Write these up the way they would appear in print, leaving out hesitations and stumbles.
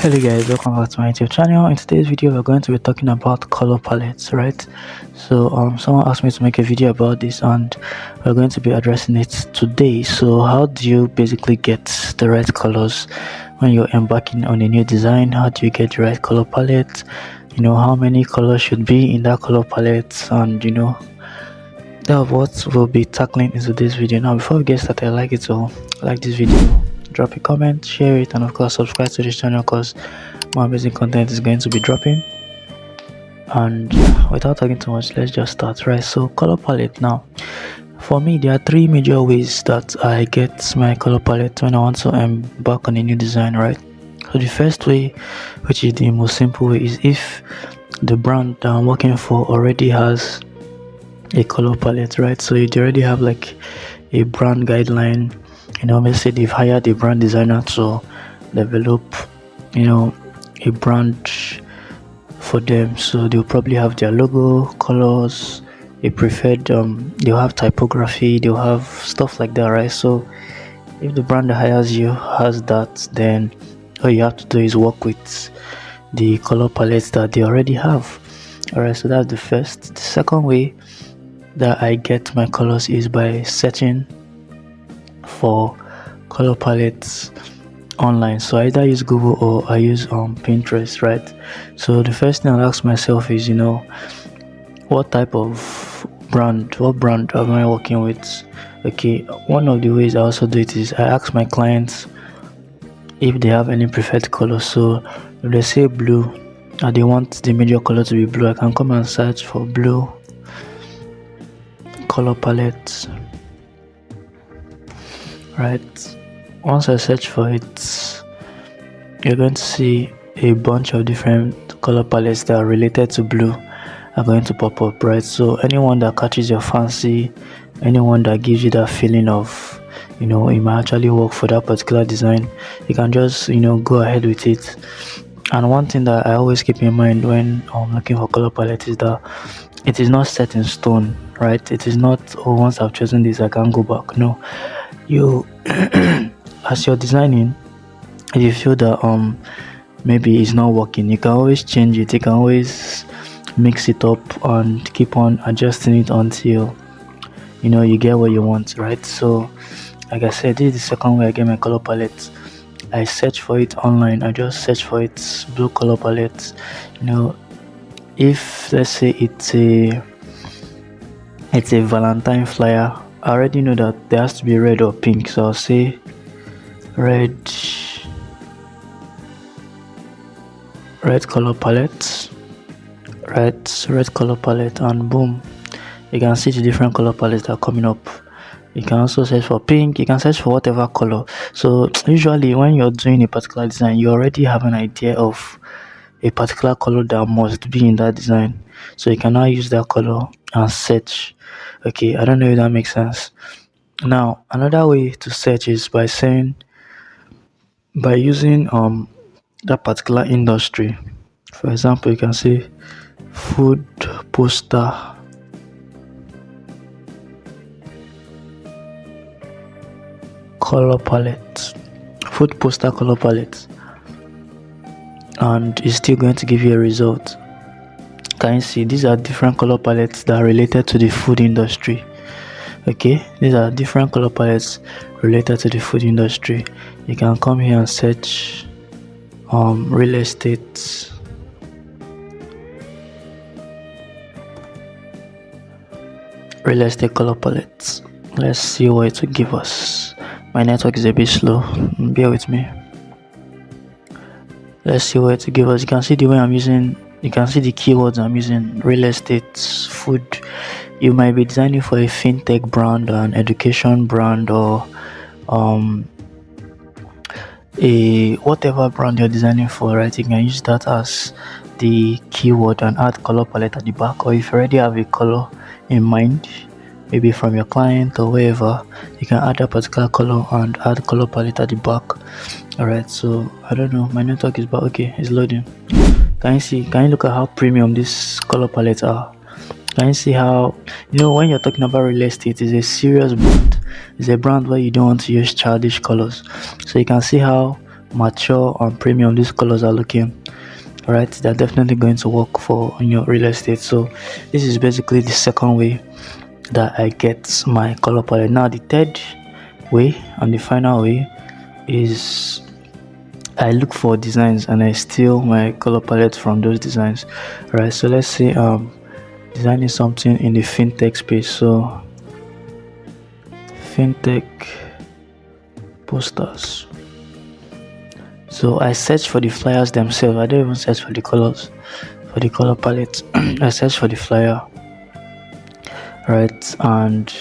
Hello guys, welcome back to my YouTube channel. In today's video we're going to be talking about color palettes, right? Someone asked me to make a video about this and we're going to be addressing it today. So how do you basically get the right colors when you're embarking on a new design? How do you get the right color palette? How many colors should be in that color palette, and that's what we'll be tackling in today's video. Now before we get started, like this video, drop a comment, share it, and of course subscribe to this channel because more amazing content is going to be dropping. And without talking too much, let's just start. Right, so color palette. Now for me there are three major ways that I get my color palette when I want to embark on a new design, right? So the first way, which is the most simple way, is if the brand that I'm working for already has a color palette, right? So you already have like a brand guideline. Let's say they've hired a brand designer to develop a brand for them, so they'll probably have their logo, colors, a preferred they'll have typography, they'll have stuff like that, right? So if the brand that hires you has that, then all you have to do is work with the color palettes that they already have. All right, so that's the first. The second way that I get my colors is by searching for color palettes online. So I either use Google or I use Pinterest, right? So the first thing I'll ask myself is what brand am I working with? Okay, one of the ways I also do it is I ask my clients if they have any preferred color. So if they say blue and they want the major color to be blue, I can come and search for blue color palettes, right? Once I search for it, you're going to see a bunch of different color palettes that are related to blue are going to pop up, right? So anyone that catches your fancy, anyone that gives you that feeling of it might actually work for that particular design, you can just go ahead with it. And one thing that I always keep in mind when I'm looking for color palette is that it is not set in stone, right? It is not, oh, once I've chosen this I can't go back. No, you as you're designing, if you feel that maybe it's not working, you can always change it, you can always mix it up and keep on adjusting it until you get what you want, right? So like I said, this is the second way I get my color palette. I search for it online. I just search for it, blue color palette. If let's say it's a Valentine flyer, I already know that there has to be red or pink, so I'll say red color palette, red color palette, and boom, you can see the different color palettes that are coming up. You can also search for pink, you can search for whatever color. So usually when you're doing a particular design, you already have an idea of a particular color that must be in that design, so you can now use that color and search. Okay, I don't know if that makes sense. Now another way to search is by using that particular industry. For example, you can say food poster color palette, and it's still going to give you a result. Can you see these are different color palettes that are related to the food industry? Okay, these are different color palettes related to the food industry. You can come here and search real estate color palettes. Let's see what it will give us. My network is a bit slow, bear with me. Let's see what it will give us. You can see the way I'm using, you can see the keywords I'm using: real estate, food. You might be designing for a fintech brand, an education brand, or a whatever brand you're designing for, right? You can use that as the keyword and add color palette at the back. Or if you already have a color in mind, maybe from your client or wherever, you can add that particular color and add color palette at the back. All right, so I don't know, my network is back. Okay, it's loading. Can you look at how premium these color palettes are? Can you see how when you're talking about real estate, it's a serious brand. It's a brand where you don't want to use childish colors. So you can see how mature and premium these colors are looking, right, they're definitely going to work for your real estate. So this is basically the second way that I get my color palette. Now the third way and the final way is I look for designs and I steal my color palette from those designs, right? So let's say designing something in the fintech space. So fintech posters. So I search for the flyers themselves. I don't even search for the colors, for the color palette. I search for the flyer, right? And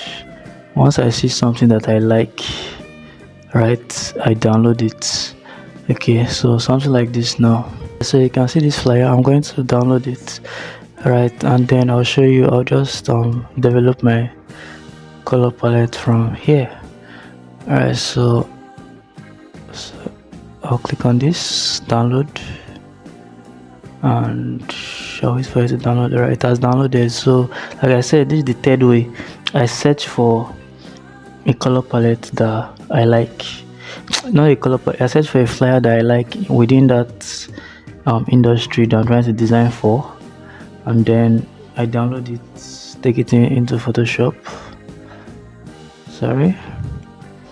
once I see something that I like, right, I download it. Okay, so something like this now. So you can see this flyer. I'm going to download it, right, and then I'll show you. I'll just develop my color palette from here. All right, so I'll click on this download and I'll wait for it to download. Right, it has downloaded. So like I said, this is the third way. I search for a color palette that I like, not a color palette. I search for a flyer that I like within that industry that I'm trying to design for, and then I download it, take it into Photoshop. Sorry,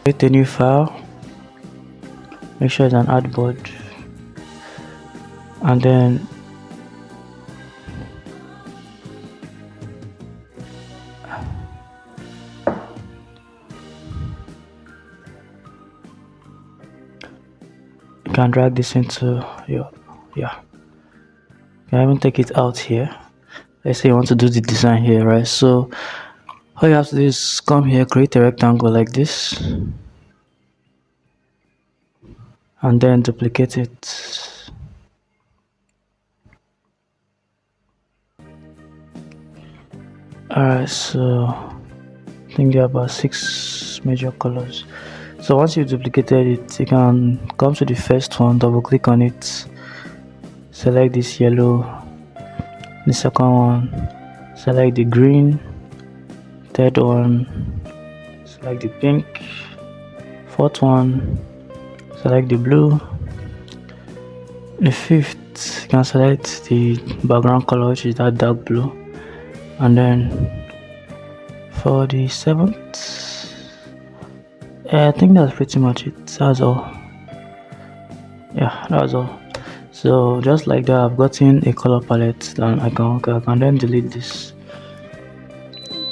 create a new file, make sure it's an artboard, and then you can drag this into your I even take it out here. Let's say you want to do the design here, right? So all you have to do is come here, create a rectangle like this, and then duplicate it. Alright, so I think there are about 6 major colors. So once you've duplicated it, you can come to the first one, double click on it, select this yellow. The second one, select the green. Third one, select the pink. Fourth one, select the blue. The fifth, you can select the background color, which is that dark blue. And then for the seventh, I think that's pretty much it. That's all. Yeah, that's all. So just like that, I've gotten a color palette, and I can then delete this.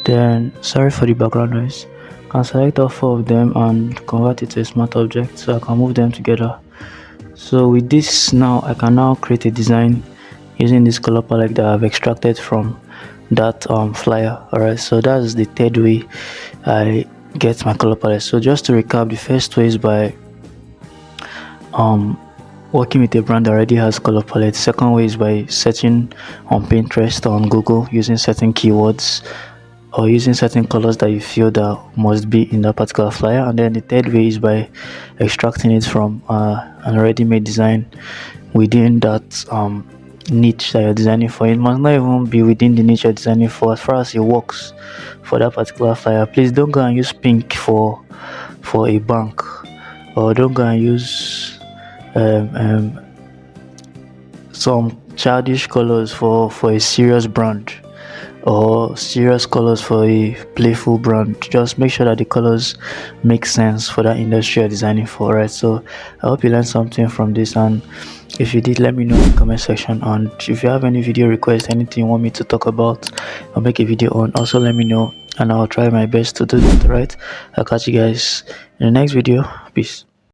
Then sorry for the background noise. I can select all 4 of them and convert it to a smart object, so I can move them together. So with this now, I can now create a design using this color palette that I've extracted from that flyer. Alright, so that's the third way I get my color palette. So just to recap, the first way is by working with a brand that already has color palette. Second way is by searching on Pinterest or on Google using certain keywords or using certain colors that you feel that must be in that particular flyer. And then the third way is by extracting it from an already made design within that niche that you're designing for. It must not even be within the niche you're designing for. As far as it works for that particular flyer, please don't go and use pink for a bank, or don't go and use some childish colors for a serious brand, or serious colors for a playful brand. Just make sure that the colors make sense for that industry you're designing for, right? So I hope you learned something from this, and if you did, let me know in the comment section. And if you have any video requests, anything you want me to talk about or make a video on, also let me know, and I'll try my best to do that, right? I'll catch you guys in the next video. Peace.